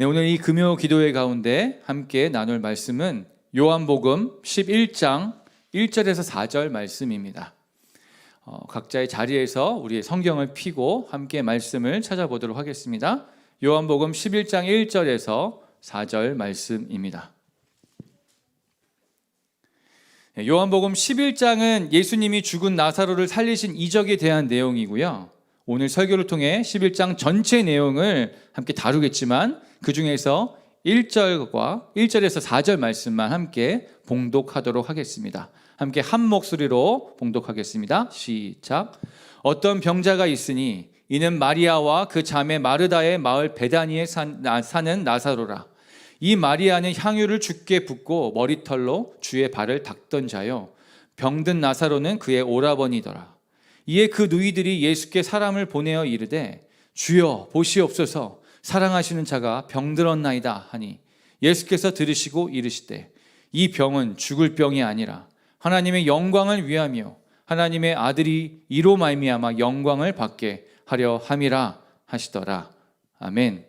네, 오늘 이 금요 기도회 가운데 함께 나눌 말씀은 요한복음 11장 1절에서 4절 말씀입니다. 각자의 자리에서 우리의 성경을 펴고 함께 말씀을 찾아보도록 하겠습니다. 요한복음 11장 1절에서 4절 말씀입니다. 요한복음 11장은 예수님이 죽은 나사로를 살리신 이적에 대한 내용이고요. 오늘 설교를 통해 11장 전체 내용을 함께 다루겠지만 그 중에서 1절에서 4절 말씀만 함께 봉독하도록 하겠습니다. 함께 한 목소리로 봉독하겠습니다. 시작. 어떤 병자가 있으니 이는 마리아와 그 자매 마르다의 마을 베다니에 사는 나사로라. 이 마리아는 향유를 주께 붓고 머리털로 주의 발을 닦던 자요, 병든 나사로는 그의 오라버니더라. 이에 그 누이들이 예수께 사람을 보내어 이르되 주여 보시옵소서, 사랑하시는 자가 병들었나이다 하니 예수께서 들으시고 이르시되 이 병은 죽을 병이 아니라 하나님의 영광을 위하며 하나님의 아들이 이로 말미암아 영광을 받게 하려 함이라 하시더라. 아멘.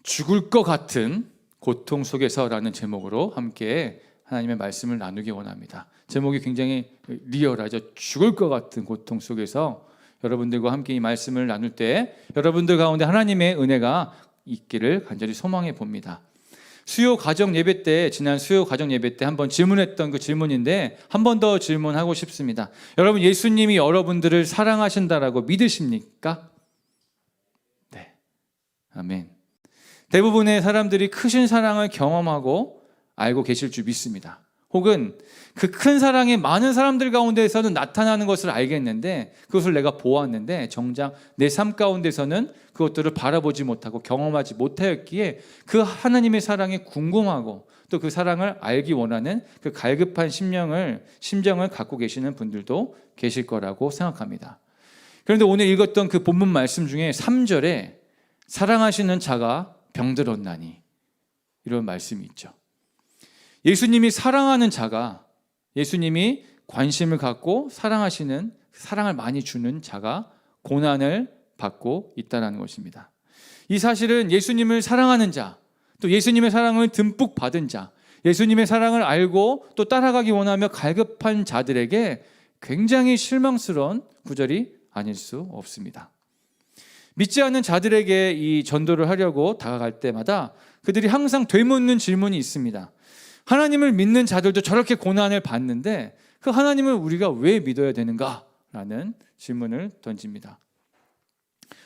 죽을 것 같은 고통 속에서라는 제목으로 함께 하나님의 말씀을 나누기 원합니다. 제목이 굉장히 리얼하죠. 죽을 것 같은 고통 속에서 여러분들과 함께 이 말씀을 나눌 때 여러분들 가운데 하나님의 은혜가 있기를 간절히 소망해 봅니다. 수요 가정 예배 때, 지난 수요 가정 예배 때 한번 질문했던 그 질문인데 한 번 더 질문하고 싶습니다. 여러분, 예수님이 여러분들을 사랑하신다라고 믿으십니까? 네, 아멘. 대부분의 사람들이 크신 사랑을 경험하고 알고 계실 줄 믿습니다. 혹은 그 큰 사랑이 많은 사람들 가운데서는 나타나는 것을 알겠는데 그것을 내가 보았는데 정작 내 삶 가운데서는 그것들을 바라보지 못하고 경험하지 못하였기에 그 하나님의 사랑이 궁금하고 또 그 사랑을 알기 원하는 그 갈급한 심정을 갖고 계시는 분들도 계실 거라고 생각합니다. 그런데 오늘 읽었던 그 본문 말씀 중에 3절에 사랑하시는 자가 병들었나니 이런 말씀이 있죠. 예수님이 사랑하는 자가, 예수님이 관심을 갖고 사랑하시는, 사랑을 많이 주는 자가 고난을 받고 있다는 것입니다. 이 사실은 예수님을 사랑하는 자, 또 예수님의 사랑을 듬뿍 받은 자, 예수님의 사랑을 알고 또 따라가기 원하며 갈급한 자들에게 굉장히 실망스러운 구절이 아닐 수 없습니다. 믿지 않는 자들에게 이 전도를 하려고 다가갈 때마다 그들이 항상 되묻는 질문이 있습니다. 하나님을 믿는 자들도 저렇게 고난을 받는데 그 하나님을 우리가 왜 믿어야 되는가? 라는 질문을 던집니다.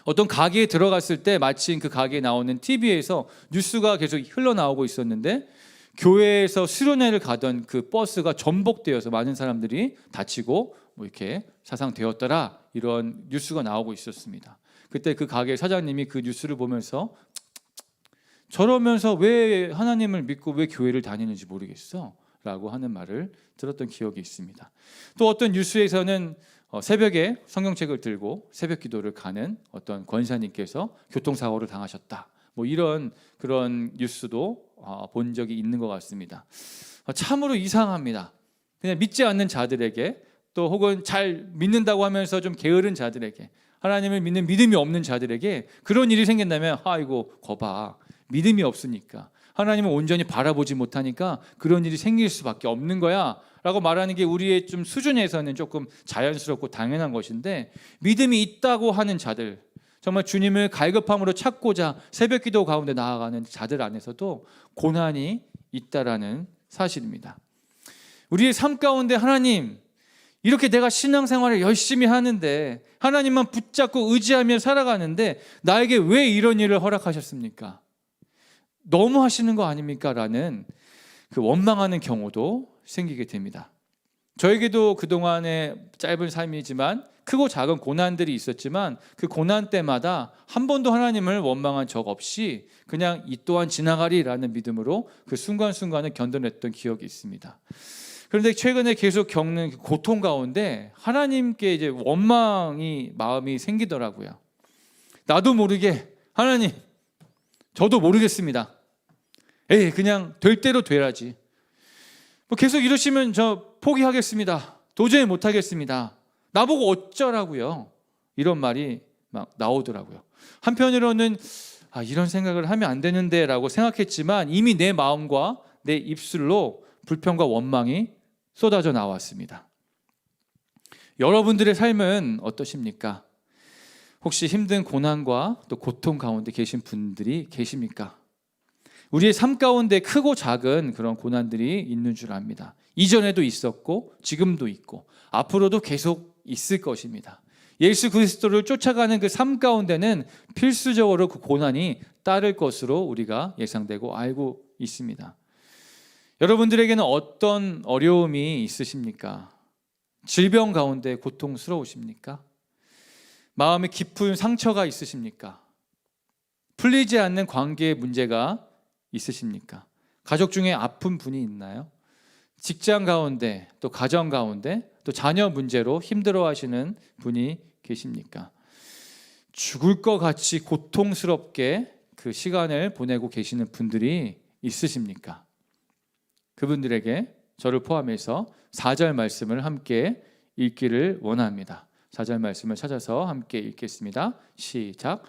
어떤 가게에 들어갔을 때 마침 그 가게에 나오는 TV에서 뉴스가 계속 흘러나오고 있었는데 교회에서 수련회를 가던 그 버스가 전복되어서 많은 사람들이 다치고 이렇게 사상되었더라, 이런 뉴스가 나오고 있었습니다. 그때 그 가게 사장님이 그 뉴스를 보면서 저러면서 왜 하나님을 믿고 왜 교회를 다니는지 모르겠어 라고 하는 말을 들었던 기억이 있습니다. 또 어떤 뉴스에서는 새벽에 성경책을 들고 새벽 기도를 가는 어떤 권사님께서 교통사고를 당하셨다, 이런 그런 뉴스도 본 적이 있는 것 같습니다. 참으로 이상합니다. 그냥 믿지 않는 자들에게, 또 혹은 잘 믿는다고 하면서 좀 게으른 자들에게, 하나님을 믿는 믿음이 없는 자들에게 그런 일이 생긴다면 아이고 거봐, 믿음이 없으니까, 하나님을 온전히 바라보지 못하니까 그런 일이 생길 수밖에 없는 거야 라고 말하는 게 우리의 좀 수준에서는 조금 자연스럽고 당연한 것인데, 믿음이 있다고 하는 자들, 정말 주님을 갈급함으로 찾고자 새벽 기도 가운데 나아가는 자들 안에서도 고난이 있다라는 사실입니다. 우리의 삶 가운데 하나님, 이렇게 내가 신앙생활을 열심히 하는데 하나님만 붙잡고 의지하며 살아가는데 나에게 왜 이런 일을 허락하셨습니까? 너무 하시는 거 아닙니까? 라는 그 원망하는 경우도 생기게 됩니다. 저에게도 그동안의 짧은 삶이지만 크고 작은 고난들이 있었지만 그 고난 때마다 한 번도 하나님을 원망한 적 없이 그냥 이 또한 지나가리라는 믿음으로 그 순간순간을 견뎌냈던 기억이 있습니다. 그런데 최근에 계속 겪는 고통 가운데 하나님께 이제 원망이 마음이 생기더라고요. 나도 모르게 하나님, 저도 모르겠습니다. 그냥 될 대로 돼야지. 계속 이러시면 저 포기하겠습니다. 도저히 못하겠습니다. 나보고 어쩌라고요? 이런 말이 막 나오더라고요. 한편으로는 이런 생각을 하면 안 되는데 라고 생각했지만 이미 내 마음과 내 입술로 불평과 원망이 쏟아져 나왔습니다. 여러분들의 삶은 어떠십니까? 혹시 힘든 고난과 또 고통 가운데 계신 분들이 계십니까? 우리의 삶 가운데 크고 작은 그런 고난들이 있는 줄 압니다. 이전에도 있었고 지금도 있고 앞으로도 계속 있을 것입니다. 예수 그리스도를 쫓아가는 그 삶 가운데는 필수적으로 그 고난이 따를 것으로 우리가 예상되고 알고 있습니다. 여러분들에게는 어떤 어려움이 있으십니까? 질병 가운데 고통스러우십니까? 마음에 깊은 상처가 있으십니까? 풀리지 않는 관계의 문제가 있으십니까? 가족 중에 아픈 분이 있나요? 직장 가운데 또 가정 가운데 또 자녀 문제로 힘들어하시는 분이 계십니까? 죽을 것 같이 고통스럽게 그 시간을 보내고 계시는 분들이 있으십니까? 그분들에게 저를 포함해서 4절 말씀을 함께 읽기를 원합니다. 4절 말씀을 찾아서 함께 읽겠습니다. 시작.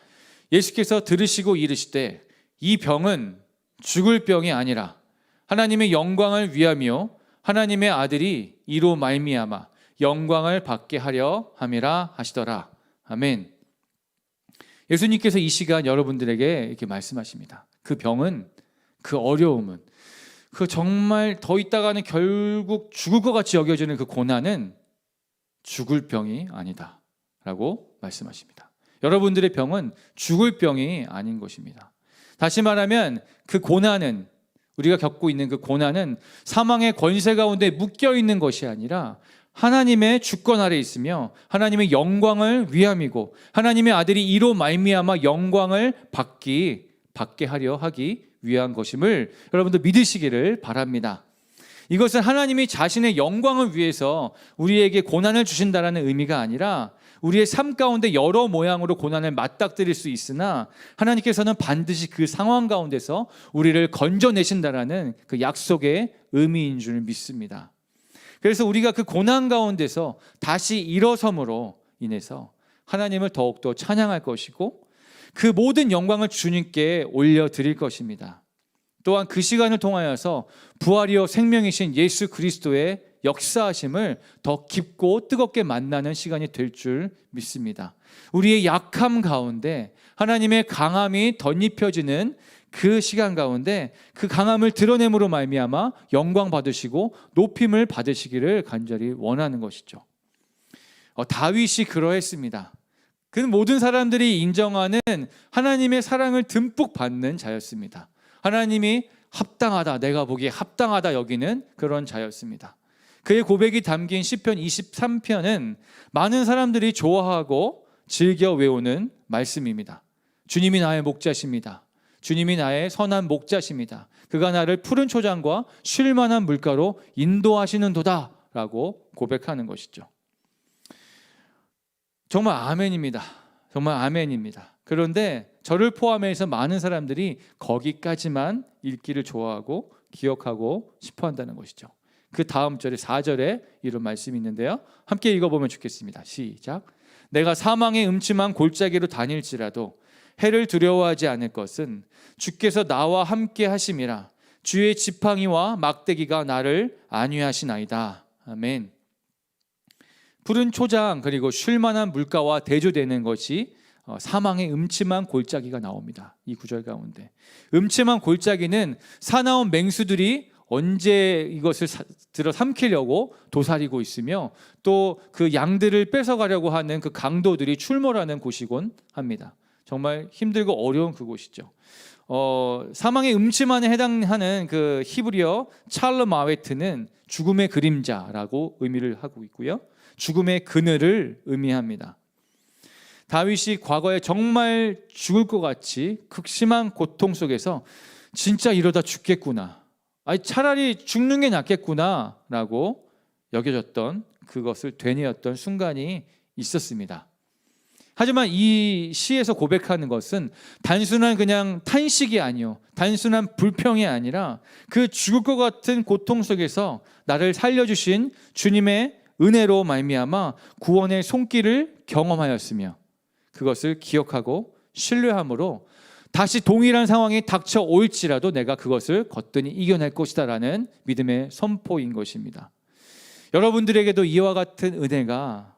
예수께서 들으시고 이르시되 이 병은 죽을 병이 아니라 하나님의 영광을 위하며 하나님의 아들이 이로 말미암아 영광을 받게 하려 함이라 하시더라. 아멘. 예수님께서 이 시간 여러분들에게 이렇게 말씀하십니다. 그 병은, 그 어려움은, 그 정말 더 있다가는 결국 죽을 것 같이 여겨지는 그 고난은 죽을 병이 아니다 라고 말씀하십니다. 여러분들의 병은 죽을 병이 아닌 것입니다. 다시 말하면 그 고난은, 우리가 겪고 있는 그 고난은 사망의 권세 가운데 묶여 있는 것이 아니라 하나님의 주권 아래 있으며 하나님의 영광을 위함이고 하나님의 아들이 이로 말미암아 영광을 받게 하려 하기 위한 것임을 여러분들 믿으시기를 바랍니다. 이것은 하나님이 자신의 영광을 위해서 우리에게 고난을 주신다는 의미가 아니라 우리의 삶 가운데 여러 모양으로 고난을 맞닥뜨릴 수 있으나 하나님께서는 반드시 그 상황 가운데서 우리를 건져내신다라는 그 약속의 의미인 줄 믿습니다. 그래서 우리가 그 고난 가운데서 다시 일어섬으로 인해서 하나님을 더욱더 찬양할 것이고 그 모든 영광을 주님께 올려드릴 것입니다. 또한 그 시간을 통하여서 부활이요 생명이신 예수 그리스도의 역사하심을 더 깊고 뜨겁게 만나는 시간이 될 줄 믿습니다. 우리의 약함 가운데 하나님의 강함이 덧입혀지는 그 시간 가운데 그 강함을 드러냄으로 말미암아 영광 받으시고 높임을 받으시기를 간절히 원하는 것이죠. 다윗이 그러했습니다. 그는 모든 사람들이 인정하는 하나님의 사랑을 듬뿍 받는 자였습니다. 하나님이 합당하다, 내가 보기에 합당하다 여기는 그런 자였습니다. 그의 고백이 담긴 시편 23편은 많은 사람들이 좋아하고 즐겨 외우는 말씀입니다. 주님이 나의 목자십니다. 주님이 나의 선한 목자십니다. 그가 나를 푸른 초장과 쉴 만한 물가로 인도하시는 도다 라고 고백하는 것이죠. 정말 아멘입니다. 정말 아멘입니다. 그런데 저를 포함해서 많은 사람들이 거기까지만 읽기를 좋아하고 기억하고 싶어 한다는 것이죠. 그 다음 절에 4절에 이런 말씀이 있는데요. 함께 읽어보면 좋겠습니다. 시작. 내가 사망의 음침한 골짜기로 다닐지라도 해를 두려워하지 않을 것은 주께서 나와 함께 하심이라. 주의 지팡이와 막대기가 나를 안위하시나이다. 아멘. 푸른 초장 그리고 쉴만한 물가와 대조되는 것이 사망의 음침한 골짜기가 나옵니다. 이 구절 가운데 음침한 골짜기는 사나운 맹수들이 언제 이것을 들어 삼키려고 도사리고 있으며 또 그 양들을 뺏어가려고 하는 그 강도들이 출몰하는 곳이곤 합니다. 정말 힘들고 어려운 그곳이죠. 사망의 음침한에 해당하는 그 히브리어 찰르마웨트는 죽음의 그림자라고 의미를 하고 있고요. 죽음의 그늘을 의미합니다. 다윗이 과거에 정말 죽을 것 같이 극심한 고통 속에서 진짜 이러다 죽겠구나, 차라리 죽는 게 낫겠구나 라고 여겨졌던 그것을 되뇌었던 순간이 있었습니다. 하지만 이 시에서 고백하는 것은 단순한 그냥 탄식이 아니요, 단순한 불평이 아니라 그 죽을 것 같은 고통 속에서 나를 살려주신 주님의 은혜로 말미암아 구원의 손길을 경험하였으며 그것을 기억하고 신뢰함으로 다시 동일한 상황이 닥쳐올지라도 내가 그것을 거뜬히 이겨낼 것이다 라는 믿음의 선포인 것입니다. 여러분들에게도 이와 같은 은혜가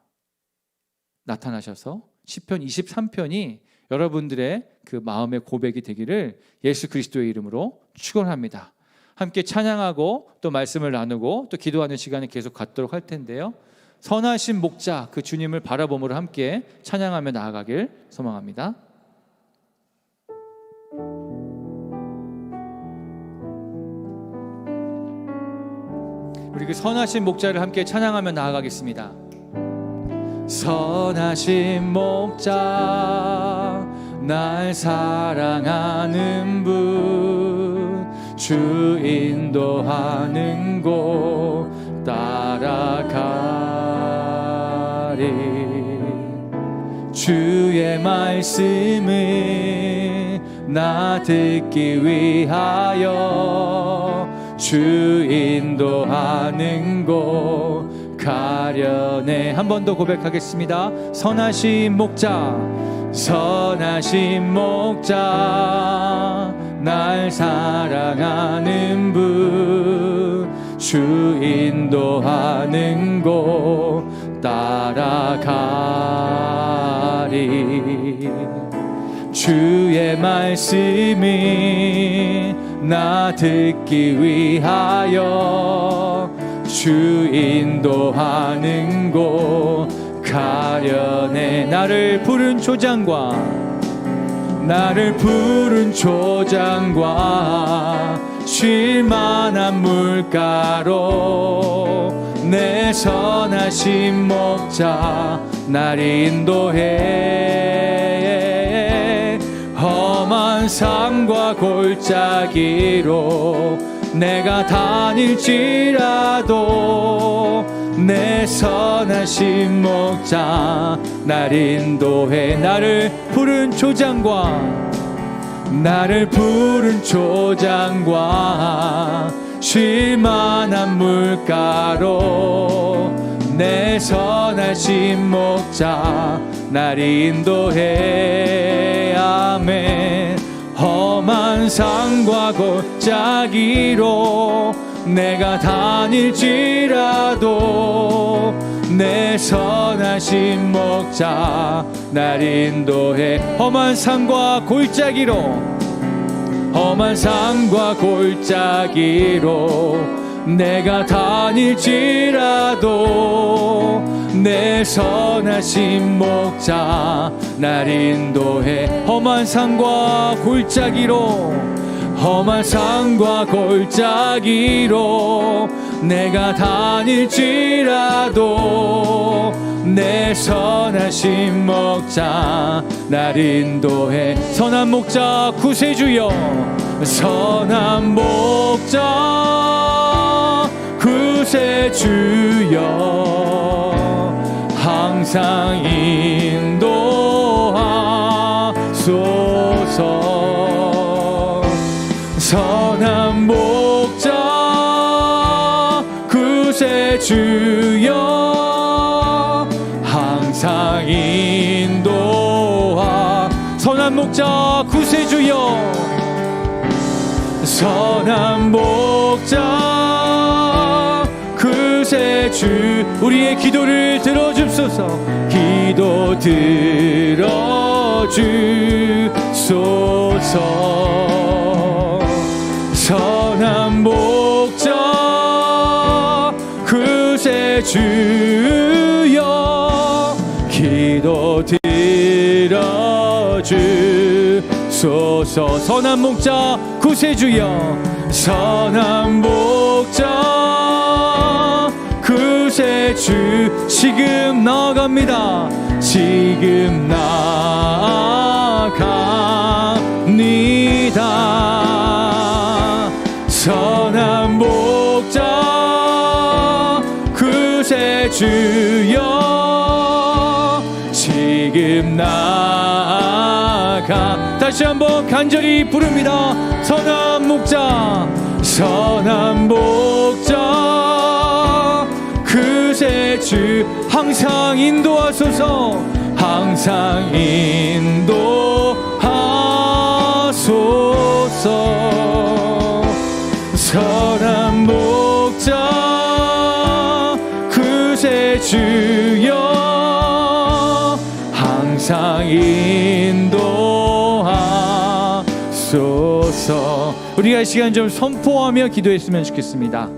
나타나셔서 시편 23편이 여러분들의 그 마음의 고백이 되기를 예수 그리스도의 이름으로 축원합니다. 함께 찬양하고 또 말씀을 나누고 또 기도하는 시간을 계속 갖도록 할 텐데요. 선하신 목자 그 주님을 바라봄으로 함께 찬양하며 나아가길 소망합니다. 우리 그 선하신 목자를 함께 찬양하며 나아가겠습니다. 선하신 목자 날 사랑하는 분 주 인도하는 곳 따라가리 주의 말씀을 나 듣기 위하여 주 인도하는 곳 가려내. 한 번 더 고백하겠습니다. 선하신 목자 선하신 목자 날 사랑하는 분 주 인도하는 곳 따라가리 주의 말씀을 나 듣기 위하여 주 인도하는 곳 가려내. 나를 푸른 초장과 쉴만한 물가로 내 선하신 목자 날 인도해. 험한 산과 골짜기로 내가 다닐지라도 내 선하신 목자 날 인도해. 나를 푸른 초장과 쉴만한 물가로 내 선하신 목자 날 인도해. 아멘. 험한 산과 골짜기로 내가 다닐지라도 내 선하신 목자 날 인도해. 험한 산과 골짜기로 내가 다닐지라도 내 선하신 목자 날 인도해. 험한 산과 골짜기로 내가 다닐지라도 내 선하신 목자 날 인도해. 선한 목자 구세주여 선한 목자 구세주여 항상 인도하소서. 선한 목자 구세주여 항상 인도하. 선한 목자 구세주여 선한 목자 구세주 우리의 기도를 들어줍소서. 기도 들어주소서. 선한 목자 구세주여 기도 들어주소서. 선한 목자 구세주여 선한 목자 구세주 지금 나아갑니다. 지금 나아갑니다. 선한 목자 구세주여 지금 나아가. 다시 한번 간절히 부릅니다. 선한 목자 구세주 항상 인도하소서. 항상 인도하소서. 주소서. 선한 목자 구세주여 항상 인도하소서. 우리가 이 시간 좀 선포하며 기도했으면 좋겠습니다.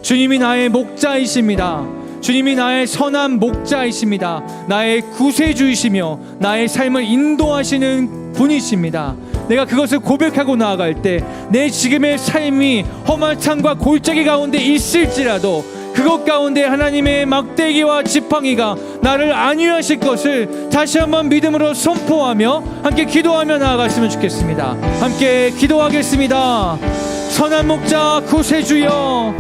주님이 나의 목자이십니다. 주님이 나의 선한 목자이십니다. 나의 구세주이시며 나의 삶을 인도하시는 분이십니다. 내가 그것을 고백하고 나아갈 때 내 지금의 삶이 험한 창과 골짜기 가운데 있을지라도 그것 가운데 하나님의 막대기와 지팡이가 나를 안위하실 것을 다시 한번 믿음으로 선포하며 함께 기도하며 나아갔으면 좋겠습니다. 함께 기도하겠습니다. 선한 목자 구세주여,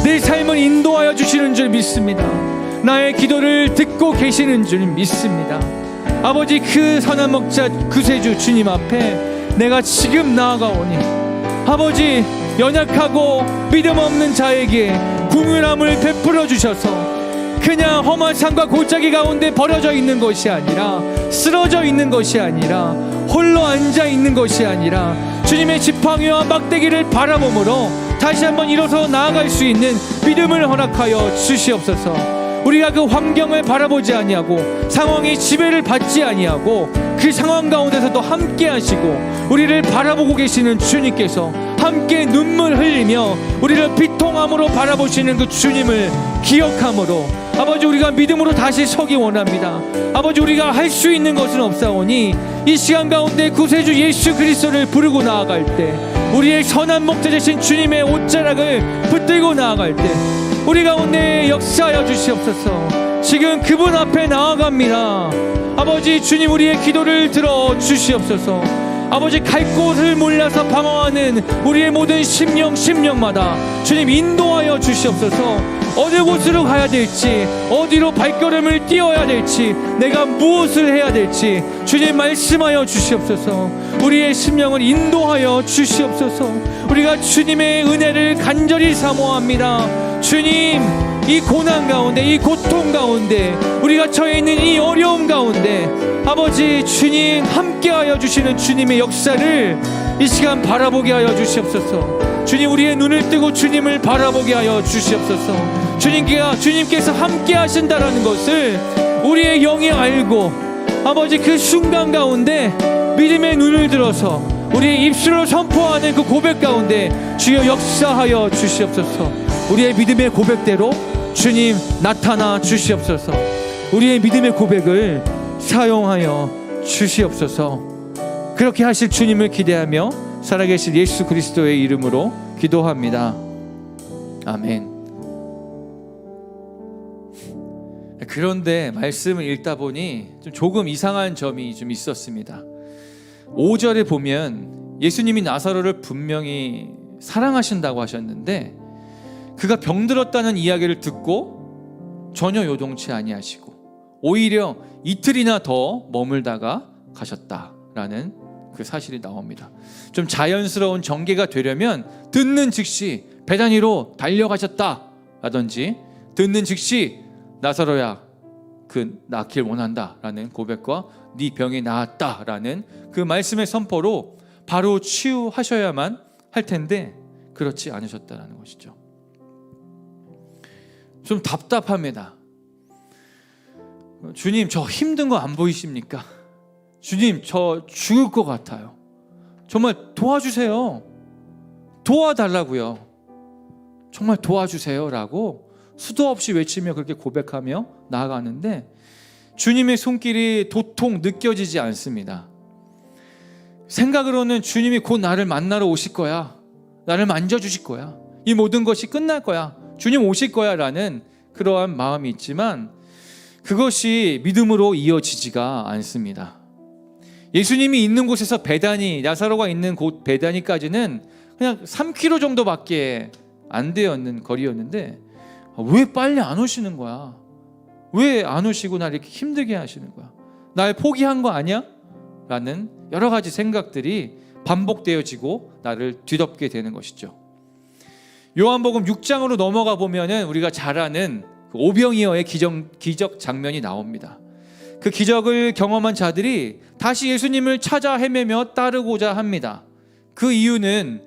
내 삶을 인도하여 주시는 줄 믿습니다. 나의 기도를 듣고 계시는 줄 믿습니다. 아버지, 그 선한 목자 구세주 주님 앞에 내가 지금 나아가오니 아버지, 연약하고 믿음 없는 자에게 긍휼함을 베풀어 주셔서 그냥 험한 산과 골짜기 가운데 버려져 있는 것이 아니라, 쓰러져 있는 것이 아니라, 홀로 앉아 있는 것이 아니라 주님의 지팡이와 막대기를 바라봄으로 다시 한번 일어서 나아갈 수 있는 믿음을 허락하여 주시옵소서. 우리가 그 환경을 바라보지 아니하고 상황이 지배를 받지 아니하고 그 상황 가운데서도 함께 하시고 우리를 바라보고 계시는 주님께서 함께 눈물 흘리며 우리를 비통함으로 바라보시는 그 주님을 기억함으로 아버지, 우리가 믿음으로 다시 서기 원합니다. 아버지, 우리가 할 수 있는 것은 없사오니 이 시간 가운데 구세주 예수 그리스도를 부르고 나아갈 때 우리의 선한 목자 되신 주님의 옷자락을 붙들고 나아갈 때 우리 가운데 역사하여 주시옵소서. 지금 그분 앞에 나아갑니다. 아버지, 주님 우리의 기도를 들어 주시옵소서. 아버지, 갈 곳을 몰라서 방황하는 우리의 모든 심령마다 주님 인도하여 주시옵소서. 어느 곳으로 가야 될지, 어디로 발걸음을 띄워야 될지, 내가 무엇을 해야 될지 주님 말씀하여 주시옵소서. 우리의 심령을 인도하여 주시옵소서. 우리가 주님의 은혜를 간절히 사모합니다. 주님, 이 고난 가운데, 이 고통 가운데, 우리가 처해 있는 이 어려움 가운데 아버지, 주님 함께하여 주시는 주님의 역사를 이 시간 바라보게 하여 주시옵소서. 주님, 우리의 눈을 뜨고 주님을 바라보게 하여 주시옵소서. 주님께서 함께 하신다라는 것을 우리의 영이 알고 아버지, 그 순간 가운데 믿음의 눈을 들어서 우리의 입술로 선포하는 그 고백 가운데 주여 역사하여 주시옵소서. 우리의 믿음의 고백대로 주님 나타나 주시옵소서. 우리의 믿음의 고백을 사용하여 주시옵소서. 그렇게 하실 주님을 기대하며 살아계실 예수 그리스도의 이름으로 기도합니다. 아멘. 그런데 말씀을 읽다 보니 조금 이상한 점이 좀 있었습니다. 5절에 보면 예수님이 나사로를 분명히 사랑하신다고 하셨는데 그가 병들었다는 이야기를 듣고 전혀 요동치 아니하시고 오히려 이틀이나 더 머물다가 가셨다라는 그 사실이 나옵니다. 좀 자연스러운 전개가 되려면 듣는 즉시 베다니로 달려가셨다라든지 듣는 즉시 나사로야, 그 낫길 원한다라는 고백과 네 병이 나았다라는 그 말씀의 선포로 바로 치유하셔야만 할 텐데 그렇지 않으셨다라는 것이죠. 좀 답답합니다. 주님, 저 힘든 거 안 보이십니까? 주님, 저 죽을 것 같아요. 정말 도와주세요. 도와달라고요. 정말 도와주세요라고 수도 없이 외치며 그렇게 고백하며 나아가는데 주님의 손길이 도통 느껴지지 않습니다. 생각으로는 주님이 곧 나를 만나러 오실 거야, 나를 만져주실 거야, 이 모든 것이 끝날 거야, 주님 오실 거야 라는 그러한 마음이 있지만 그것이 믿음으로 이어지지가 않습니다. 예수님이 있는 곳에서 베다니, 나사로가 있는 곳 베다니까지는 그냥 3km 정도밖에 안 되었는 거리였는데 왜 빨리 안 오시는 거야? 왜 안 오시고 날 이렇게 힘들게 하시는 거야? 날 포기한 거 아니야? 라는 여러 가지 생각들이 반복되어지고 나를 뒤덮게 되는 것이죠. 요한복음 6장으로 넘어가 보면은 우리가 잘 아는 오병이어의 기적 장면이 나옵니다. 그 기적을 경험한 자들이 다시 예수님을 찾아 헤매며 따르고자 합니다. 그 이유는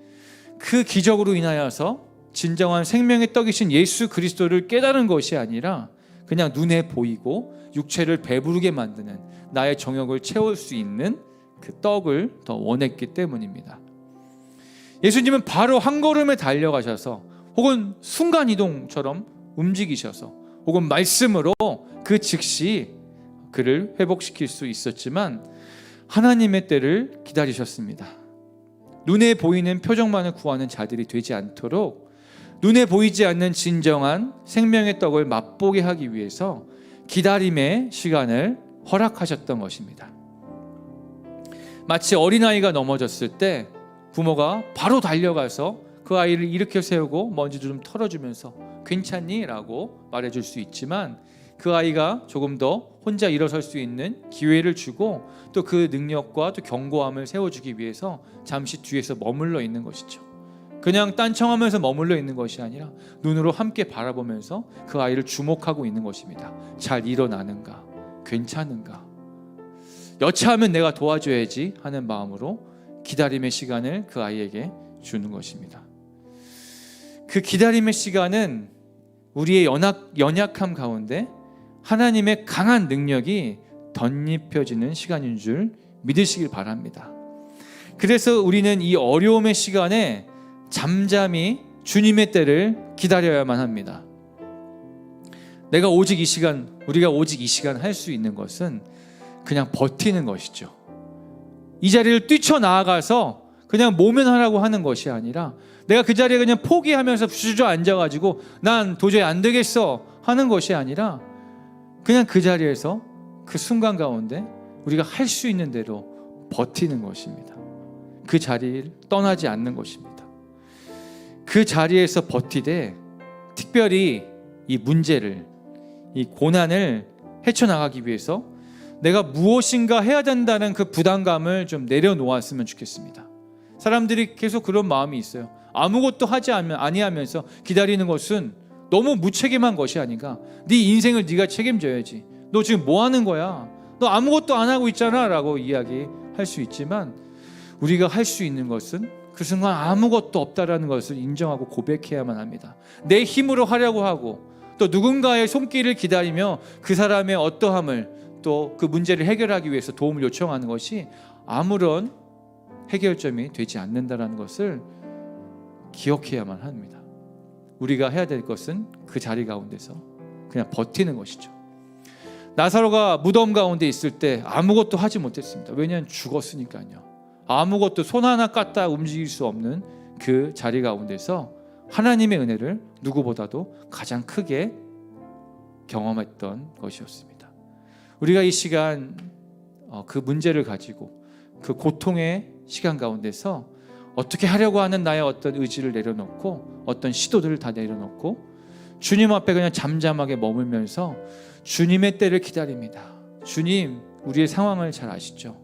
그 기적으로 인하여서 진정한 생명의 떡이신 예수 그리스도를 깨달은 것이 아니라 그냥 눈에 보이고 육체를 배부르게 만드는 나의 정욕을 채울 수 있는 그 떡을 더 원했기 때문입니다. 예수님은 바로 한 걸음에 달려가셔서 혹은 순간이동처럼 움직이셔서 혹은 말씀으로 그 즉시 그를 회복시킬 수 있었지만 하나님의 때를 기다리셨습니다. 눈에 보이는 표적만을 구하는 자들이 되지 않도록 눈에 보이지 않는 진정한 생명의 떡을 맛보게 하기 위해서 기다림의 시간을 허락하셨던 것입니다. 마치 어린아이가 넘어졌을 때 부모가 바로 달려가서 그 아이를 일으켜 세우고 먼지도 좀 털어주면서 괜찮니? 라고 말해줄 수 있지만 그 아이가 조금 더 혼자 일어설 수 있는 기회를 주고 또 그 능력과 또 견고함을 세워주기 위해서 잠시 뒤에서 머물러 있는 것이죠. 그냥 딴청하면서 머물러 있는 것이 아니라 눈으로 함께 바라보면서 그 아이를 주목하고 있는 것입니다. 잘 일어나는가? 괜찮은가? 여차하면 내가 도와줘야지 하는 마음으로 기다림의 시간을 그 아이에게 주는 것입니다. 그 기다림의 시간은 우리의 연약함 가운데 하나님의 강한 능력이 덧입혀지는 시간인 줄 믿으시길 바랍니다. 그래서 우리는 이 어려움의 시간에 잠잠히 주님의 때를 기다려야만 합니다. 우리가 오직 이 시간 할 수 있는 것은 그냥 버티는 것이죠. 이 자리를 뛰쳐나아가서 그냥 모면하라고 하는 것이 아니라 내가 그 자리에 그냥 포기하면서 주저앉아가지고 난 도저히 안 되겠어 하는 것이 아니라 그냥 그 자리에서 그 순간 가운데 우리가 할 수 있는 대로 버티는 것입니다. 그 자리를 떠나지 않는 것입니다. 그 자리에서 버티되 특별히 이 문제를, 이 고난을 헤쳐나가기 위해서 내가 무엇인가 해야 된다는 그 부담감을 좀 내려놓았으면 좋겠습니다. 사람들이 계속 그런 마음이 있어요. 아무것도 하지 아니하면서 기다리는 것은 너무 무책임한 것이 아닌가. 네 인생을 네가 책임져야지. 너 지금 뭐 하는 거야? 너 아무것도 안 하고 있잖아 라고 이야기할 수 있지만 우리가 할 수 있는 것은 그 순간 아무것도 없다라는 것을 인정하고 고백해야만 합니다. 내 힘으로 하려고 하고 또 누군가의 손길을 기다리며 그 사람의 어떠함을 또 그 문제를 해결하기 위해서 도움을 요청하는 것이 아무런 해결점이 되지 않는다는 것을 기억해야만 합니다. 우리가 해야 될 것은 그 자리 가운데서 그냥 버티는 것이죠. 나사로가 무덤 가운데 있을 때 아무것도 하지 못했습니다. 왜냐하면 죽었으니까요. 아무것도 손 하나 까딱 움직일 수 없는 그 자리 가운데서 하나님의 은혜를 누구보다도 가장 크게 경험했던 것이었습니다. 우리가 이 시간 그 문제를 가지고 그 고통의 시간 가운데서 어떻게 하려고 하는 나의 어떤 의지를 내려놓고 어떤 시도들을 다 내려놓고 주님 앞에 그냥 잠잠하게 머물면서 주님의 때를 기다립니다. 주님, 우리의 상황을 잘 아시죠?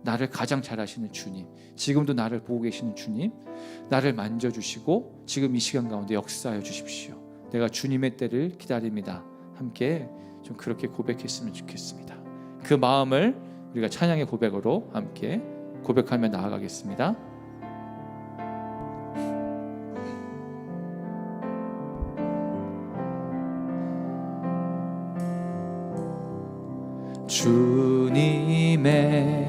나를 가장 잘 아시는 주님, 지금도 나를 보고 계시는 주님, 나를 만져주시고 지금 이 시간 가운데 역사하여 주십시오. 내가 주님의 때를 기다립니다. 함께 좀 그렇게 고백했으면 좋겠습니다. 그 마음을 우리가 찬양의 고백으로 함께 고백하며 나아가겠습니다. 주님의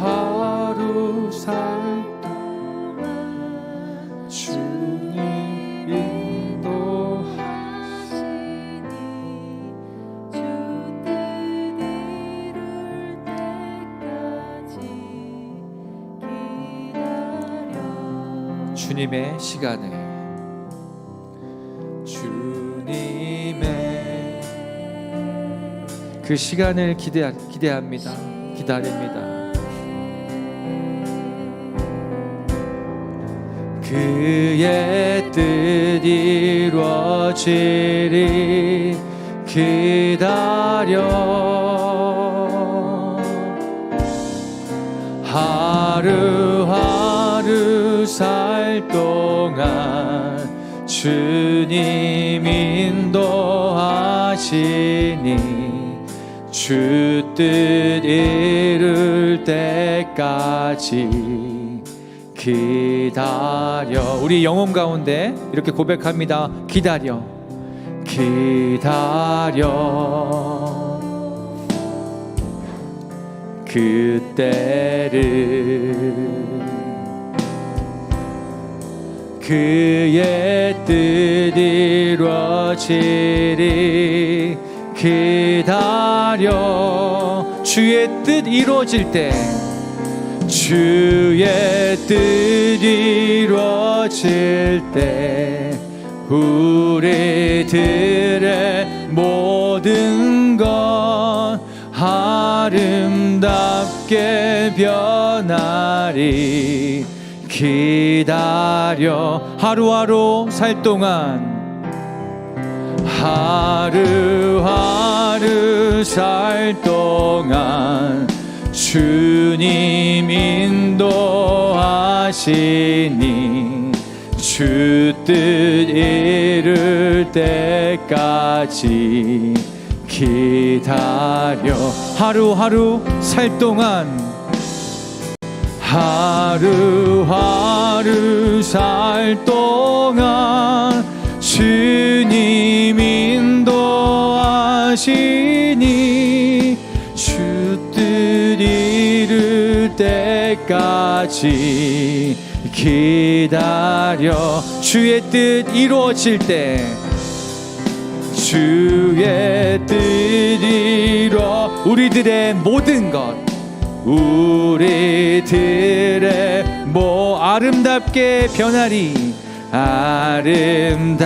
하루하루 살 동안 주님 인도하시니 주 뜻 이룰 때까지 기다려. 주님의 시간을, 주님의 그 시간을 기대합니다. 기다립니다. 그의 뜻 이루어지리. 그 기다려 하루하루 살 동안 주님 인도하시니 주 뜻 이룰 때까지 기다려. 우리 영혼 가운데 이렇게 고백합니다. 기다려 그때를 그의 뜻 이루어지리 기다려. 주의 뜻 이루어질 때 주의 뜻 이루어질 때 우리들의 모든 것 아름답게 변하리 기다려. 하루하루 살 동안 하루하루 살 동안 주님 인도하시니 주 뜻 이룰 때까지 기다려. 하루하루 살 동안 하루하루 살 동안 주님 인도하시니 주 뜻 이룰 때까지 기다려. 주의 뜻 이루어질 때 주의 뜻 이루어 우리들의 모든 것 우리들의 아름답게 변하리 아름답게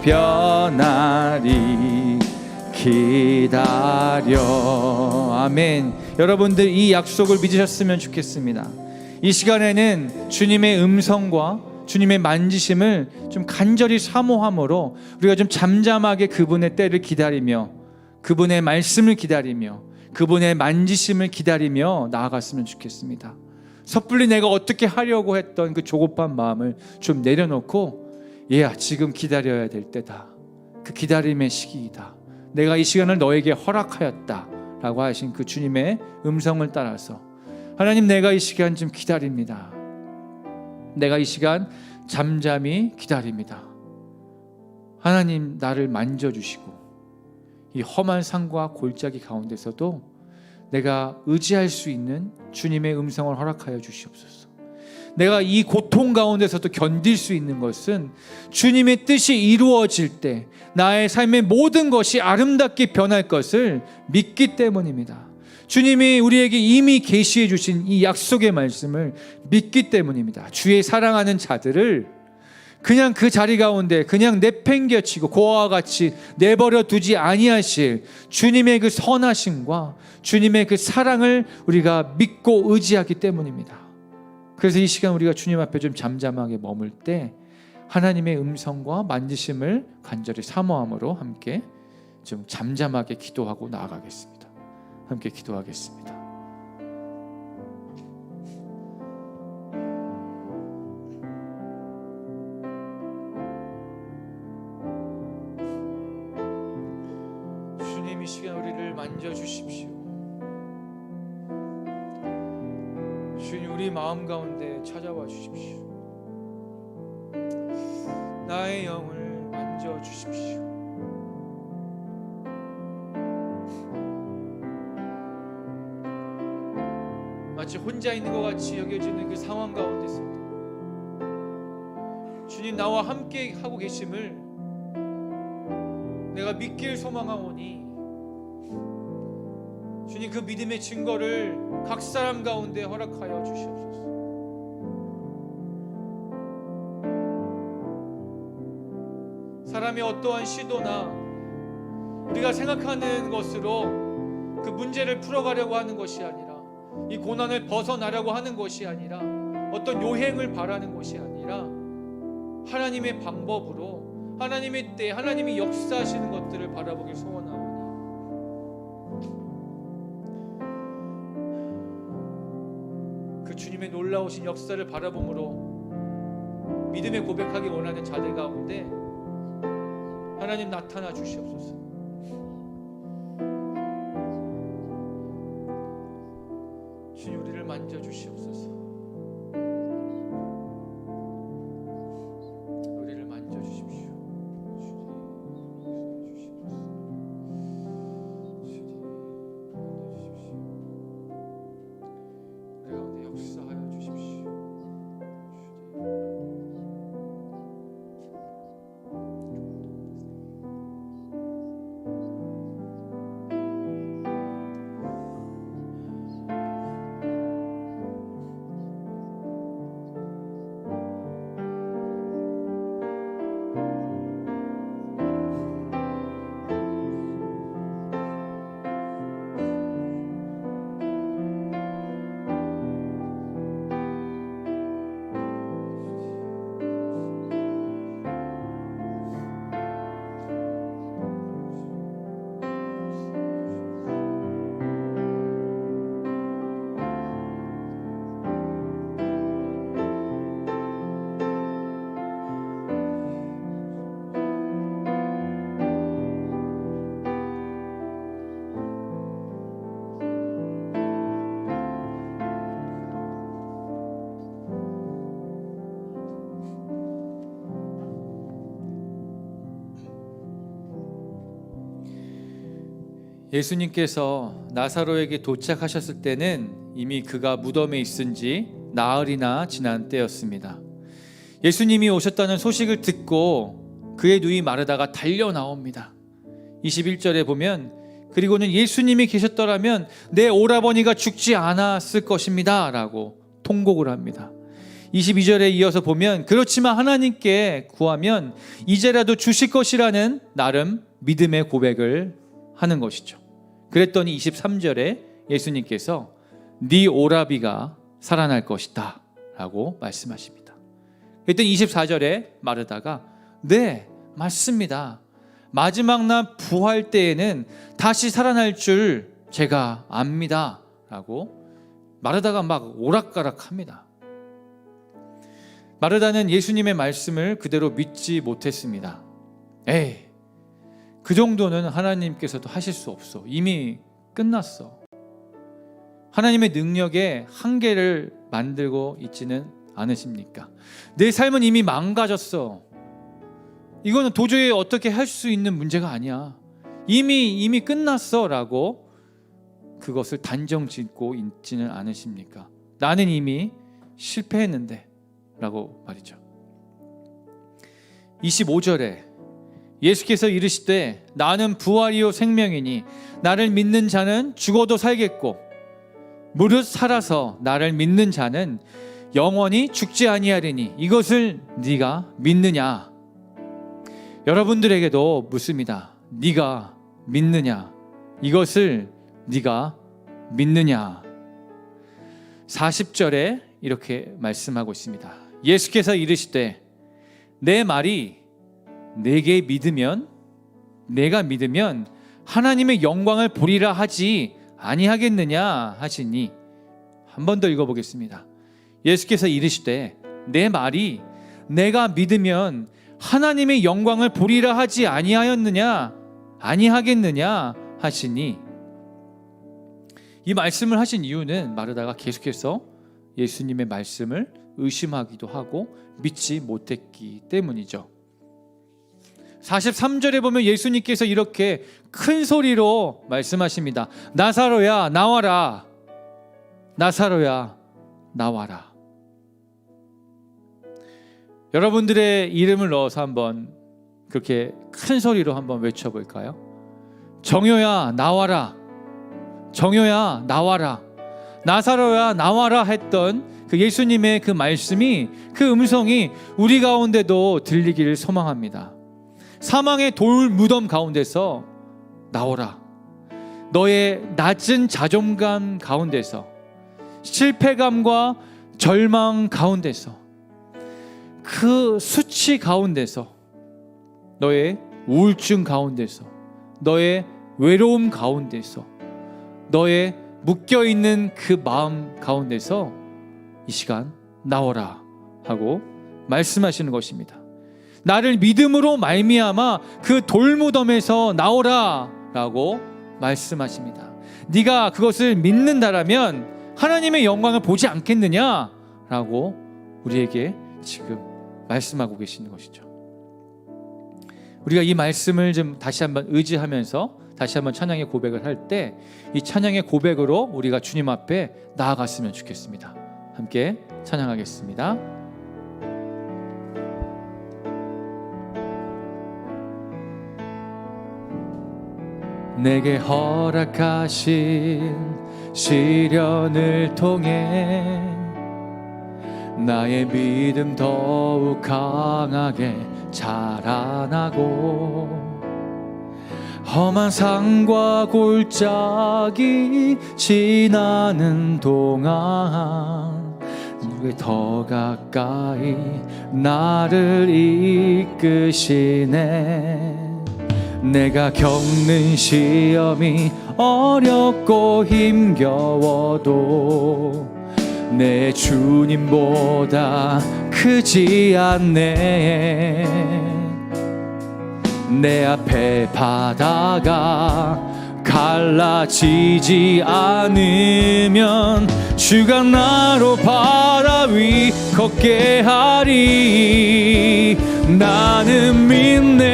변하리 기다려. 아멘. 여러분들 이 약속을 믿으셨으면 좋겠습니다. 이 시간에는 주님의 음성과 주님의 만지심을 좀 간절히 사모함으로 우리가 좀 잠잠하게 그분의 때를 기다리며 그분의 말씀을 기다리며 그분의 만지심을 기다리며 나아갔으면 좋겠습니다. 섣불리 내가 어떻게 하려고 했던 그 조급한 마음을 좀 내려놓고 얘야 지금 기다려야 될 때다. 그 기다림의 시기이다. 내가 이 시간을 너에게 허락하였다 라고 하신 그 주님의 음성을 따라서 하나님 내가 이 시간 좀 기다립니다. 내가 이 시간 잠잠히 기다립니다. 하나님 나를 만져주시고 이 험한 산과 골짜기 가운데서도 내가 의지할 수 있는 주님의 음성을 허락하여 주시옵소서. 내가 이 고통 가운데서도 견딜 수 있는 것은 주님의 뜻이 이루어질 때 나의 삶의 모든 것이 아름답게 변할 것을 믿기 때문입니다. 주님이 우리에게 이미 계시해 주신 이 약속의 말씀을 믿기 때문입니다. 주의 사랑하는 자들을 그냥 그 자리 가운데 그냥 내팽개치고 고아와 같이 내버려 두지 아니하실 주님의 그 선하심과 주님의 그 사랑을 우리가 믿고 의지하기 때문입니다. 그래서 이 시간 우리가 주님 앞에 좀 잠잠하게 머물 때 하나님의 음성과 만지심을 간절히 사모함으로 함께 좀 잠잠하게 기도하고 나아가겠습니다. 함께 기도하겠습니다. 주님 이 시간 우리를 만져주십시오. 주님 우리 마음 가운데 찾아와 주십시오. 나의 영을 만져주십시오. 마치 혼자 있는 것 같이 여겨지는 그 상황 가운데서도 주님 나와 함께 하고 계심을 내가 믿길 소망하오니 주님 그 믿음의 증거를 각 사람 가운데 허락하여 주시옵소서. 사람의 어떠한 시도나 우리가 생각하는 것으로 그 문제를 풀어가려고 하는 것이 아니라 이 고난을 벗어나려고 하는 것이 아니라 어떤 요행을 바라는 것이 아니라 하나님의 방법으로 하나님의 때 하나님이 역사하시는 것들을 바라보길 소원하오니 그 주님의 놀라우신 역사를 바라봄으로 믿음의 고백하기 원하는 자들 가운데 하나님 나타나 주시옵소서. 주님 우리를 만져 주시옵소서. 우리를 만져 주십시오. 우리 가운데 역사하여 주십시오. 예수님께서 나사로에게 도착하셨을 때는 이미 그가 무덤에 있은 지 나흘이나 지난 때였습니다. 예수님이 오셨다는 소식을 듣고 그의 누이 마르다가 달려 나옵니다. 21절에 보면 그리고는 예수님이 계셨더라면 내 오라버니가 죽지 않았을 것입니다 라고 통곡을 합니다. 22절에 이어서 보면 그렇지만 하나님께 구하면 이제라도 주실 것이라는 나름 믿음의 고백을 하는 것이죠. 그랬더니 23절에 예수님께서 네 오라비가 살아날 것이다 라고 말씀하십니다. 그랬더니 24절에 마르다가 네 맞습니다. 마지막 날 부활 때에는 다시 살아날 줄 제가 압니다 라고 마르다가 막 오락가락합니다. 마르다는 예수님의 말씀을 그대로 믿지 못했습니다. 에이 그 정도는 하나님께서도 하실 수 없어. 이미 끝났어. 하나님의 능력에 한계를 만들고 있지는 않으십니까? 내 삶은 이미 망가졌어. 이거는 도저히 어떻게 할 수 있는 문제가 아니야. 이미 끝났어 라고 그것을 단정 짓고 있지는 않으십니까? 나는 이미 실패했는데 라고 말이죠. 25절에 예수께서 이르시되 나는 부활이요 생명이니 나를 믿는 자는 죽어도 살겠고 무릇 살아서 나를 믿는 자는 영원히 죽지 아니하리니 이것을 네가 믿느냐? 여러분들에게도 묻습니다. 네가 믿느냐? 이것을 네가 믿느냐? 40절에 이렇게 말씀하고 있습니다. 예수께서 이르시되 내 말이 내가 믿으면 하나님의 영광을 보리라 하지 아니하겠느냐 하시니 한 번 더 읽어보겠습니다. 예수께서 이르시되 내 말이 내가 믿으면 하나님의 영광을 보리라 하지 아니하겠느냐 하시니 이 말씀을 하신 이유는 마르다가 계속해서 예수님의 말씀을 의심하기도 하고 믿지 못했기 때문이죠. 43절에 보면 예수님께서 이렇게 큰 소리로 말씀하십니다. 나사로야 나와라. 나사로야 나와라. 여러분들의 이름을 넣어서 한번 그렇게 큰 소리로 한번 외쳐볼까요? 정효야 나와라. 정효야 나와라. 나사로야 나와라 했던 그 예수님의 그 말씀이, 그 음성이 우리 가운데도 들리기를 소망합니다. 사망의 돌 무덤 가운데서 나오라. 너의 낮은 자존감 가운데서, 실패감과 절망 가운데서, 그 수치 가운데서 너의 우울증 가운데서, 너의 외로움 가운데서, 너의 묶여있는 그 마음 가운데서 이 시간 나오라 하고 말씀하시는 것입니다. 나를 믿음으로 말미암아 그 돌무덤에서 나오라 라고 말씀하십니다. 네가 그것을 믿는다라면 하나님의 영광을 보지 않겠느냐 라고 우리에게 지금 말씀하고 계시는 것이죠. 우리가 이 말씀을 좀 다시 한번 의지하면서 다시 한번 찬양의 고백을 할 때 이 찬양의 고백으로 우리가 주님 앞에 나아갔으면 좋겠습니다. 함께 찬양하겠습니다. 내게 허락하신 시련을 통해 나의 믿음 더욱 강하게 자라나고 험한 산과 골짜기 지나는 동안 누구에 더 가까이 나를 이끄시네. 내가 겪는 시험이 어렵고 힘겨워도 내 주님보다 크지 않네. 내 앞에 바다가 갈라지지 않으면 주가 나로 바다 위 걷게 하리. 나는 믿네.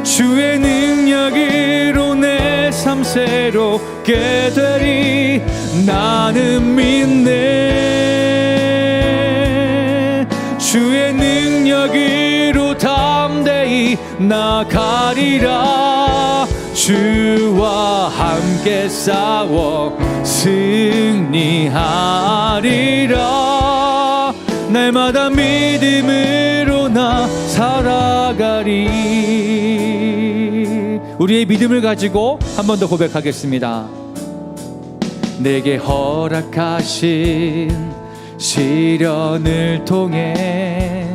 주의 능력으로 내 삶 새롭게 되리. 나는 믿네. 주의 능력으로 담대히 나가리라. 주와 함께 싸워 승리하리라. 날마다 믿음으로 나 살아가리. 우리의 믿음을 가지고 한 번 더 고백하겠습니다. 내게 허락하신 시련을 통해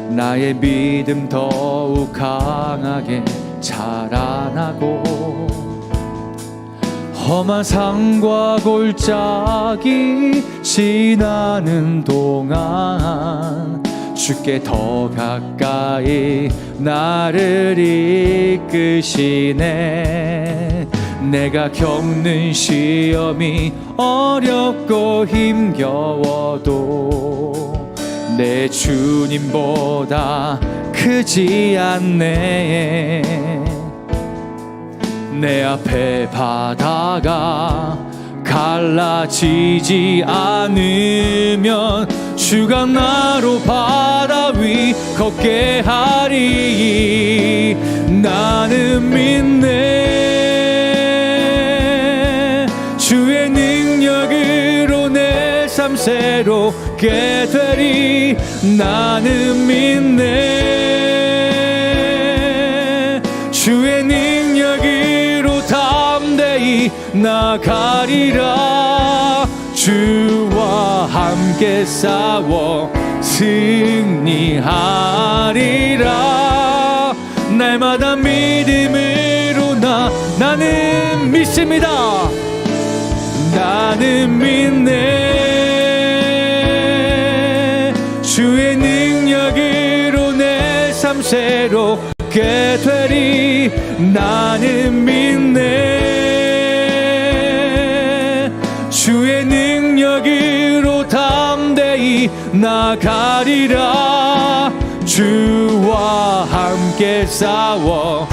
나의 믿음 더욱 강하게 자라나고 험한 산과 골짜기 지나는 동안 주께 더 가까이 나를 이끄시네. 내가 겪는 시험이 어렵고 힘겨워도 내 주님보다 크지 않네. 내 앞에 바다가 갈라지지 않으면 주가 나로 바다 위 걷게 하리. 나는 믿네. 주의 능력으로 내 삶 새롭게 되리. 나는 믿네. 주의 능력으로 담대히 나가리라. 주와 함께 싸워 승리하리라. 날마다 믿음으로 나는 믿습니다. 나는 믿네. 주의 능력으로 내 삶 새롭게 되리. 나는 믿네. 주의 능력으로 담대히 나가리라. 주와 함께 싸워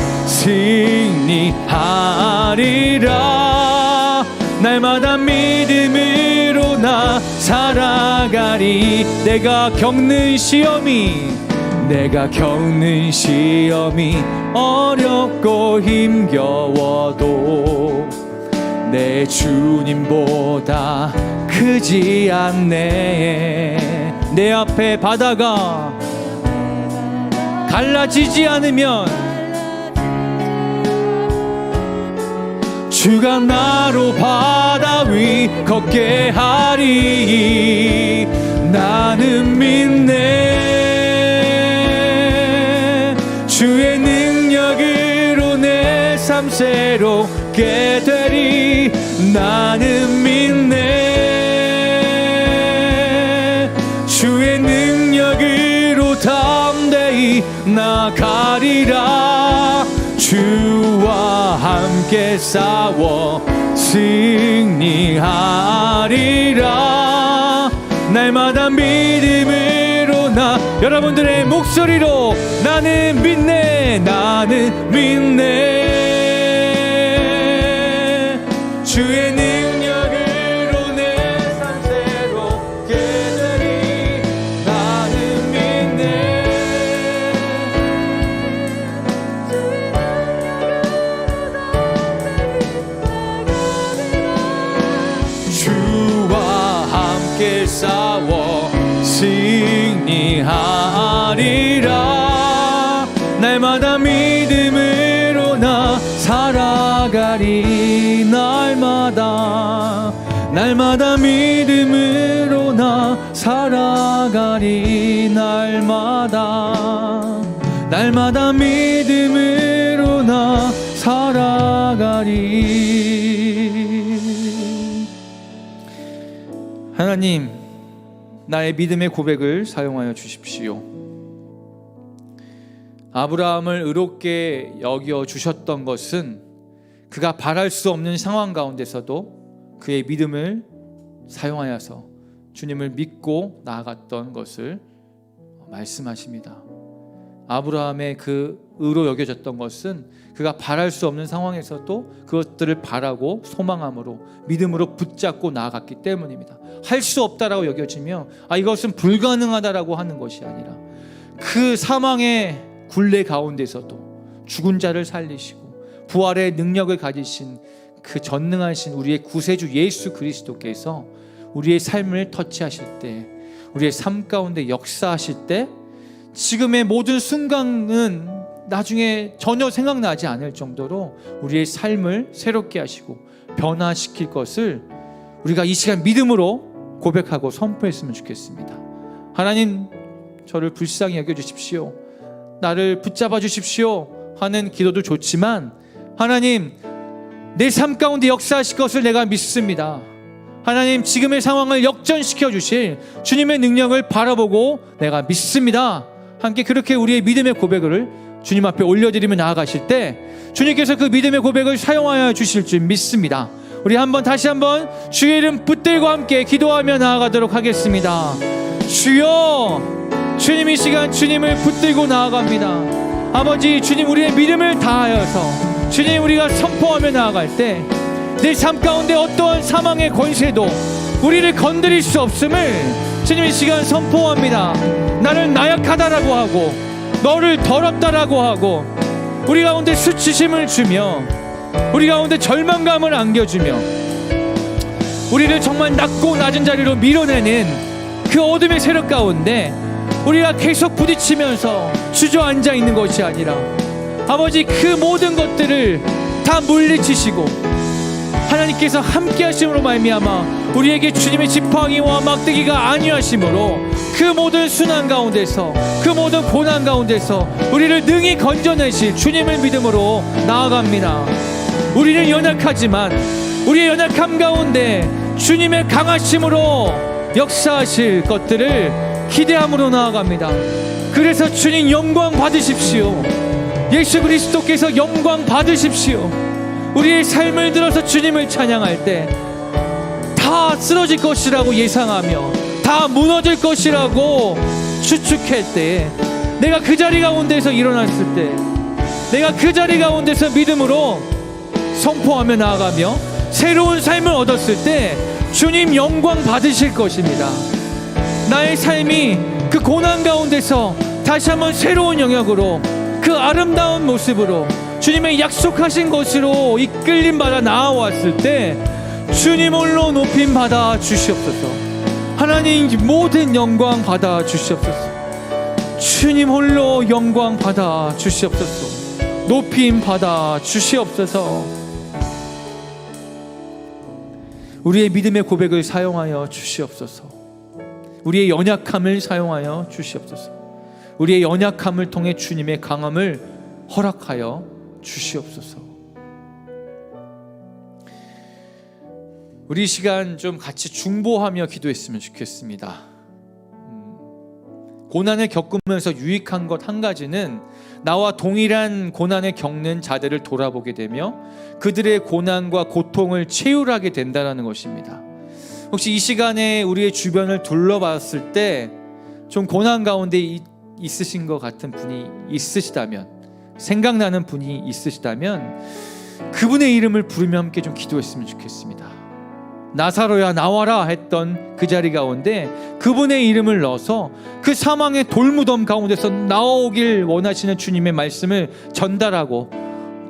승리하리라. 날마다 믿음으로 나 살아가리. 내가 겪는 시험이 어렵고 힘겨워도 내 주님보다 크지 않네. 내 앞에 바다가 갈라지지 않으면 주가 나로 바다 위 걷게 하리. 나는 믿네. 주의 능력으로 내 삶 새롭게 되리. 나는 믿네. 주의 능력으로 담대히 나가리라. 주와 함께 싸워 승리하리라. 날마다 믿음으로 여러분들의 목소리로 나는 믿네. 나는 믿네. 주의 능력으로 내 삶 새롭게 되리. 나는 믿네. 주와 함께 싸워 승리하리라. 날마다 믿음으로 나 살아가리. 날마다 믿음으로 나 살아가리. 날마다 믿음으로 나 살아가리. 하나님, 나의 믿음의 고백을 사용하여 주십시오. 아브라함을 의롭게 여겨 주셨던 것은 그가 바랄 수 없는 상황 가운데서도 그의 믿음을 사용하여서 주님을 믿고 나아갔던 것을 말씀하십니다. 아브라함의 그 의로 여겨졌던 것은 그가 바랄 수 없는 상황에서도 그것들을 바라고 소망함으로 믿음으로 붙잡고 나아갔기 때문입니다. 할 수 없다라고 여겨지며 이것은 불가능하다라고 하는 것이 아니라 그 사망의 굴레 가운데서도 죽은 자를 살리시고 부활의 능력을 가지신 그 전능하신 우리의 구세주 예수 그리스도께서 우리의 삶을 터치하실 때, 우리의 삶 가운데 역사하실 때 지금의 모든 순간은 나중에 전혀 생각나지 않을 정도로 우리의 삶을 새롭게 하시고 변화시킬 것을 우리가 이 시간 믿음으로 고백하고 선포했으면 좋겠습니다. 하나님, 저를 불쌍히 여겨주십시오. 나를 붙잡아 주십시오 하는 기도도 좋지만, 하나님, 내 삶 가운데 역사하실 것을 내가 믿습니다. 하나님, 지금의 상황을 역전시켜 주실 주님의 능력을 바라보고 내가 믿습니다. 함께 그렇게 우리의 믿음의 고백을 주님 앞에 올려드리며 나아가실 때 주님께서 그 믿음의 고백을 사용하여 주실 줄 믿습니다. 우리 다시 한번 주의 이름 붙들고 함께 기도하며 나아가도록 하겠습니다. 주여, 주님, 이 시간 주님을 붙들고 나아갑니다. 아버지, 주님, 우리의 믿음을 다하여서 주님, 우리가 선포하며 나아갈 때 내 삶 가운데 어떠한 사망의 권세도 우리를 건드릴 수 없음을 주님, 이 시간 선포합니다. 나를 나약하다라고 하고 너를 더럽다라고 하고 우리 가운데 수치심을 주며 우리 가운데 절망감을 안겨주며 우리를 정말 낮고 낮은 자리로 밀어내는 그 어둠의 세력 가운데 우리가 계속 부딪히면서 주저앉아 있는 것이 아니라 아버지, 그 모든 것들을 다 물리치시고 하나님께서 함께 하심으로 말미암아 우리에게 주님의 지팡이와 막대기가 안위하심으로 그 모든 순환 가운데서, 그 모든 고난 가운데서 우리를 능히 건져내실 주님을 믿음으로 나아갑니다. 우리는 연약하지만 우리의 연약함 가운데 주님의 강하심으로 역사하실 것들을 기대함으로 나아갑니다. 그래서 주님 영광 받으십시오. 예수 그리스도께서 영광 받으십시오. 우리의 삶을 들어서 주님을 찬양할 때 다 쓰러질 것이라고 예상하며 다 무너질 것이라고 추측할 때, 내가 그 자리 가운데서 일어났을 때, 내가 그 자리 가운데서 믿음으로 선포하며 나아가며 새로운 삶을 얻었을 때 주님 영광 받으실 것입니다. 나의 삶이 그 고난 가운데서 다시 한번 새로운 영역으로, 그 아름다운 모습으로 주님의 약속하신 것으로 이끌림 받아 나아왔을 때 주님 홀로 높임 받아 주시옵소서. 하나님, 모든 영광 받아 주시옵소서. 주님 홀로 영광 받아 주시옵소서. 높임 받아 주시옵소서. 우리의 믿음의 고백을 사용하여 주시옵소서. 우리의 연약함을 사용하여 주시옵소서. 우리의 연약함을 통해 주님의 강함을 허락하여 주시옵소서. 우리 이 시간 좀 같이 중보하며 기도했으면 좋겠습니다. 고난을 겪으면서 유익한 것 한 가지는 나와 동일한 고난을 겪는 자들을 돌아보게 되며 그들의 고난과 고통을 체휼하게 된다는 것입니다. 혹시 이 시간에 우리의 주변을 둘러봤을 때 좀 고난 가운데 있으신 것 같은 분이 있으시다면, 생각나는 분이 있으시다면 그분의 이름을 부르며 함께 좀 기도했으면 좋겠습니다. 나사로야 나와라 했던 그 자리 가운데 그분의 이름을 넣어서 그 사망의 돌무덤 가운데서 나오길 원하시는 주님의 말씀을 전달하고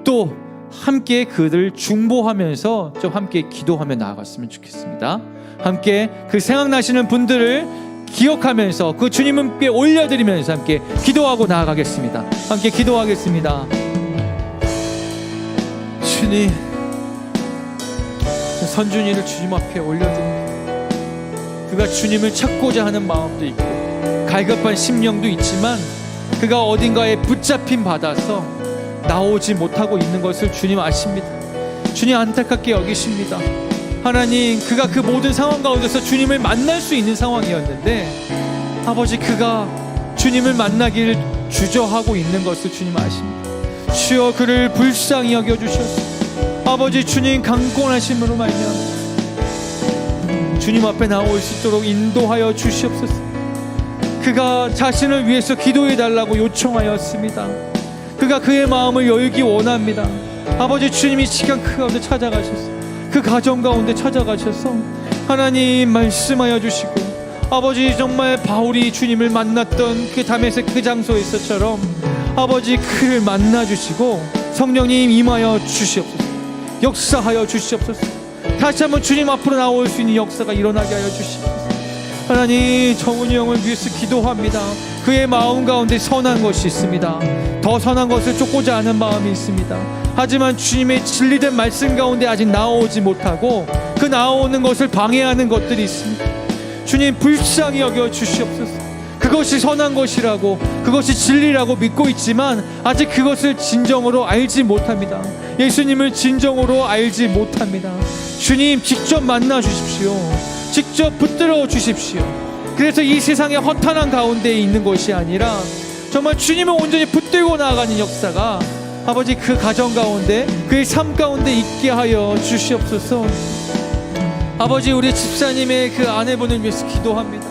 또 함께 그들을 중보하면서 좀 함께 기도하며 나아갔으면 좋겠습니다. 함께 그 생각나시는 분들을 기억하면서 그 주님께 올려드리면서 함께 기도하고 나아가겠습니다. 함께 기도하겠습니다. 주님, 선준이를 주님 앞에 올려드립니다. 그가 주님을 찾고자 하는 마음도 있고 갈급한 심령도 있지만 그가 어딘가에 붙잡힘 받아서 나오지 못하고 있는 것을 주님 아십니다. 주님 안타깝게 여기십니다. 하나님, 그가 그 모든 상황 가운데서 주님을 만날 수 있는 상황이었는데 아버지, 그가 주님을 만나기를 주저하고 있는 것을 주님 아십니다. 주여, 그를 불쌍히 여겨주셔서 아버지, 주님 강권하심으로 말미암아 주님 앞에 나올 수 있도록 인도하여 주시옵소서. 그가 자신을 위해서 기도해달라고 요청하였습니다. 그가 그의 마음을 열기 원합니다. 아버지, 주님이 시간 그 가운데 찾아가셔서 그 가정 가운데 찾아가셔서 하나님 말씀하여 주시고 아버지, 정말 바울이 주님을 만났던 그 다메섹 그 장소에서처럼 아버지 그를 만나주시고 성령님 임하여 주시옵소서. 역사하여 주시옵소서. 다시 한번 주님 앞으로 나올 수 있는 역사가 일어나게 하여 주시옵소서. 하나님, 정은이 형을 위해서 기도합니다. 그의 마음 가운데 선한 것이 있습니다. 더 선한 것을 쫓고자 하는 마음이 있습니다. 하지만 주님의 진리된 말씀 가운데 아직 나오지 못하고 그 나오는 것을 방해하는 것들이 있습니다. 주님, 불쌍히 여겨 주시옵소서. 그것이 선한 것이라고, 그것이 진리라고 믿고 있지만 아직 그것을 진정으로 알지 못합니다. 예수님을 진정으로 알지 못합니다. 주님, 직접 만나 주십시오. 직접 붙들어 주십시오. 그래서 이 세상의 허탄한 가운데 있는 것이 아니라 정말 주님을 온전히 붙들고 나아가는 역사가 아버지 그 가정 가운데, 그의 삶 가운데 있게 하여 주시옵소서. 아버지, 우리 집사님의 그 아내분을 위해서 기도합니다.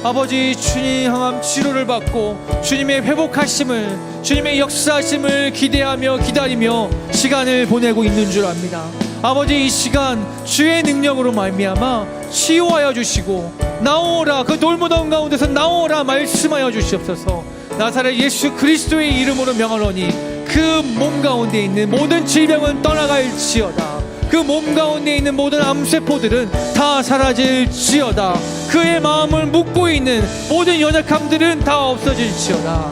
아버지, 주님 항암 치료를 받고 주님의 회복하심을, 주님의 역사하심을 기대하며 기다리며 시간을 보내고 있는 줄 압니다. 아버지, 이 시간 주의 능력으로 말미암아 치유하여 주시고 나오라, 그 돌무덤 가운데서 나오라 말씀하여 주시옵소서. 나사렛 예수 그리스도의 이름으로 명하노니 그 몸 가운데 있는 모든 질병은 떠나갈지어다. 그 몸 가운데 있는 모든 암세포들은 다 사라질지어다. 그의 마음을 묻고 있는 모든 연약함들은 다 없어질지어다.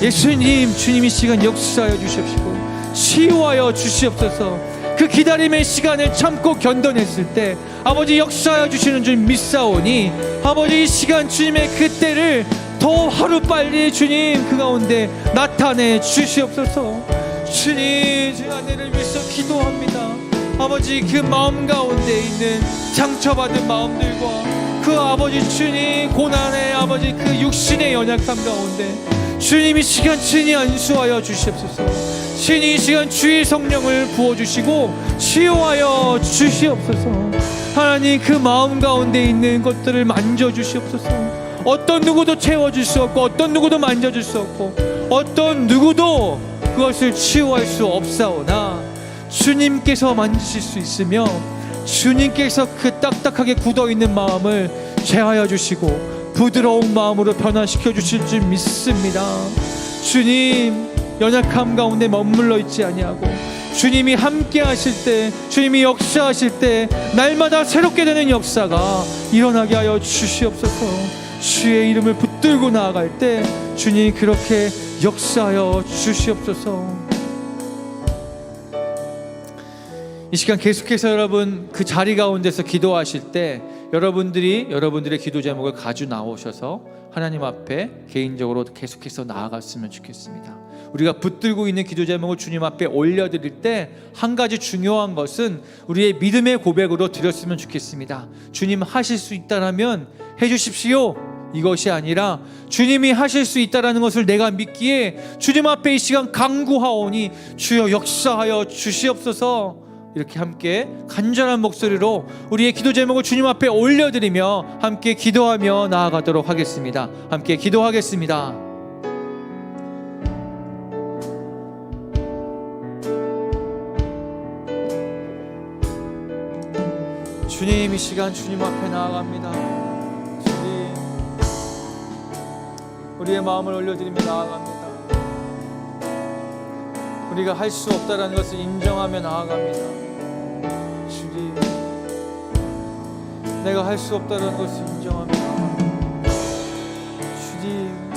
예수님, 주님이 시간 역사하여 주시옵시고 치유하여 주시옵소서. 그 기다림의 시간을 참고 견뎌냈을 때 아버지 역사하여 주시는 줄 믿사오니 아버지, 이 시간 주님의 그때를 더 하루빨리 주님 그 가운데 나타내 주시옵소서. 주님, 제 아내를 위해서 기도합니다. 아버지, 그 마음 가운데 있는 상처받은 마음들과 그 아버지 주님 고난의 아버지 그 육신의 연약함 가운데 주님이 시간 친히 안수하여 주시옵소서. 친히 이 시간 주의 성령을 부어주시고 치유하여 주시옵소서. 하나님, 그 마음 가운데 있는 것들을 만져주시옵소서. 어떤 누구도 채워줄 수 없고 어떤 누구도 만져줄 수 없고 어떤 누구도 그것을 치유할 수 없사오나 주님께서 만지실 수 있으며 주님께서 그 딱딱하게 굳어있는 마음을 제하여 주시고 부드러운 마음으로 변화시켜 주실 줄 믿습니다. 주님, 연약함 가운데 머물러 있지 아니하고 주님이 함께 하실 때, 주님이 역사하실 때 날마다 새롭게 되는 역사가 일어나게 하여 주시옵소서. 주의 이름을 붙들고 나아갈 때 주님 그렇게 역사하여 주시옵소서. 이 시간 계속해서 여러분 그 자리 가운데서 기도하실 때 여러분들이 여러분들의 기도 제목을 가지고 나오셔서 하나님 앞에 개인적으로 계속해서 나아갔으면 좋겠습니다. 우리가 붙들고 있는 기도 제목을 주님 앞에 올려드릴 때 한 가지 중요한 것은 우리의 믿음의 고백으로 드렸으면 좋겠습니다. 주님 하실 수 있다라면 해주십시오, 이것이 아니라 주님이 하실 수 있다라는 것을 내가 믿기에 주님 앞에 이 시간 간구하오니 주여 역사하여 주시옵소서. 이렇게 함께 간절한 목소리로 우리의 기도 제목을 주님 앞에 올려드리며 함께 기도하며 나아가도록 하겠습니다. 함께 기도하겠습니다. 주님, 이 시간 주님 앞에 나아갑니다. 주님, 우리의 마음을 올려드리며 나아갑니다. 우리가 할 수 없다는 것을 인정하며 나아갑니다. 주님, 내가 할 수 없다는 것을 인정하며 나아갑니다. 주님,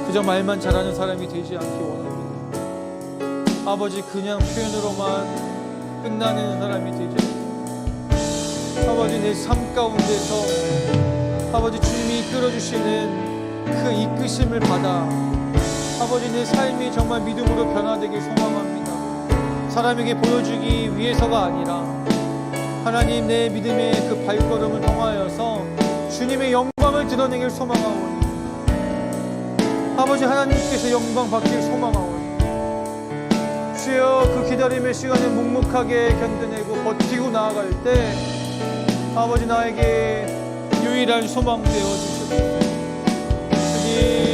그저 말만 잘하는 사람이 되지 않기 원합니다. 아버지, 그냥 표현으로만 끝나는 사람이 되지 않기, 아버지, 내 삶 가운데서 아버지 주님이 이끌어주시는 그 이끄심을 받아 아버지 내 삶이 정말 믿음으로 변화되길 소망합니다. 사람에게 보여주기 위해서가 아니라 하나님, 내 믿음의 그 발걸음을 통하여서 주님의 영광을 드러내길 소망하오니 아버지, 하나님께서 영광 받길 소망하오니 주여, 그 기다림의 시간을 묵묵하게 견뎌내고 버티고 나아갈 때 아버지, 나에게 유일한 소망 되어 주시옵소서. 주님,